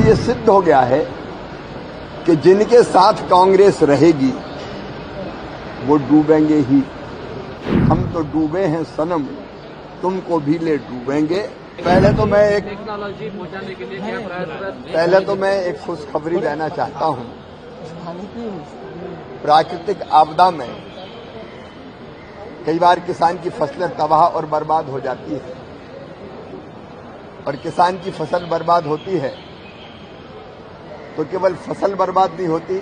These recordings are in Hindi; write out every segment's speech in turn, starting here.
ये सिद्ध हो गया है कि जिनके साथ कांग्रेस रहेगी वो डूबेंगे ही। हम तो डूबे हैं सनम, तुमको भी ले डूबेंगे। पहले तो मैं एक खुशखबरी देना चाहता हूं। प्राकृतिक आपदा में कई बार किसान की फसलें तबाह और बर्बाद हो जाती है, और किसान की फसल बर्बाद होती है तो केवल फसल बर्बाद नहीं होती,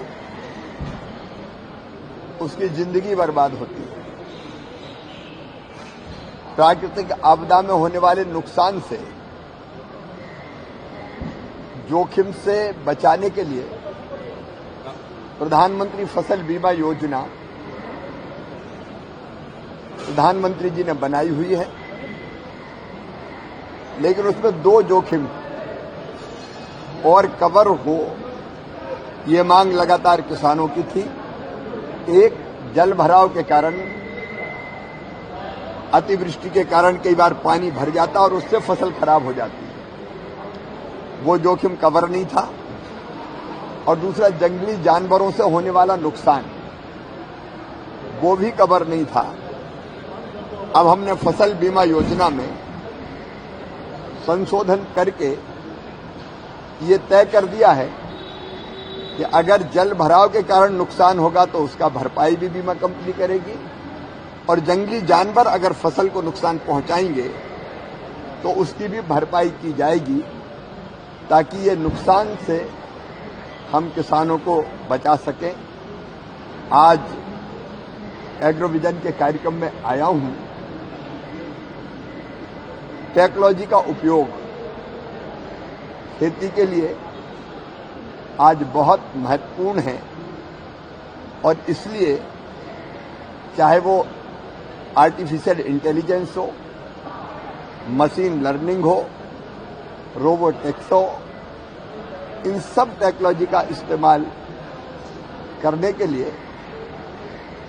उसकी जिंदगी बर्बाद होती है। प्राकृतिक आपदा में होने वाले नुकसान से, जोखिम से बचाने के लिए प्रधानमंत्री फसल बीमा योजना प्रधानमंत्री जी ने बनाई हुई है, लेकिन उसमें दो जोखिम और कवर हो, ये मांग लगातार किसानों की थी। एक, जल भराव के कारण, अतिवृष्टि के कारण कई बार पानी भर जाता और उससे फसल खराब हो जाती है, वो जोखिम कवर नहीं था। और दूसरा, जंगली जानवरों से होने वाला नुकसान, वो भी कवर नहीं था। अब हमने फसल बीमा योजना में संशोधन करके ये तय कर दिया है कि अगर जल भराव के कारण नुकसान होगा तो उसका भरपाई भी बीमा कंपनी करेगी, और जंगली जानवर अगर फसल को नुकसान पहुंचाएंगे तो उसकी भी भरपाई की जाएगी, ताकि ये नुकसान से हम किसानों को बचा सकें। आज एग्रोविजन के कार्यक्रम में आया हूं। टेक्नोलॉजी का उपयोग खेती के लिए आज बहुत महत्वपूर्ण है, और इसलिए चाहे वो आर्टिफिशियल इंटेलिजेंस हो, मशीन लर्निंग हो, रोबोटिक्स हो, इन सब टेक्नोलॉजी का इस्तेमाल करने के लिए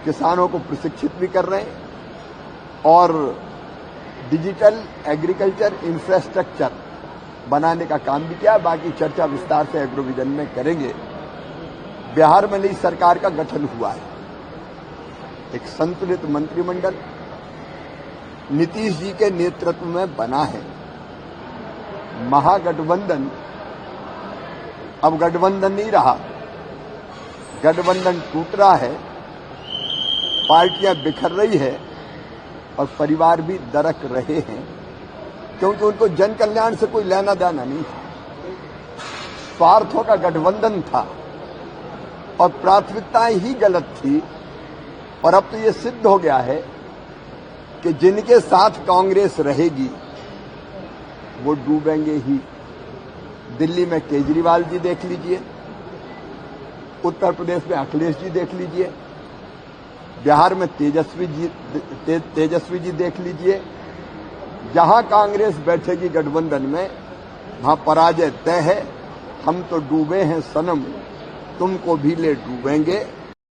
किसानों को प्रशिक्षित भी कर रहे हैं, और डिजिटल एग्रीकल्चर इंफ्रास्ट्रक्चर बनाने का काम भी किया। बाकी चर्चा विस्तार से एग्रोविजन में करेंगे। बिहार में नई सरकार का गठन हुआ है, एक संतुलित मंत्रिमंडल नीतीश जी के नेतृत्व में बना है। महागठबंधन अब गठबंधन नहीं रहा, गठबंधन टूट रहा है, पार्टियां बिखर रही है और परिवार भी दरक रहे हैं, क्योंकि उनको जन कल्याण से कोई लेना देना नहीं था। स्वार्थों का गठबंधन था और प्राथमिकताएं ही गलत थी। और अब तो ये सिद्ध हो गया है कि जिनके साथ कांग्रेस रहेगी वो डूबेंगे ही। दिल्ली में केजरीवाल जी देख लीजिए, उत्तर प्रदेश में अखिलेश जी देख लीजिए, बिहार में तेजस्वी जी देख लीजिए। जहां कांग्रेस बैठेगी गठबंधन में, वहां पराजय तय है। हम तो डूबे हैं सनम, तुमको भी ले डूबेंगे।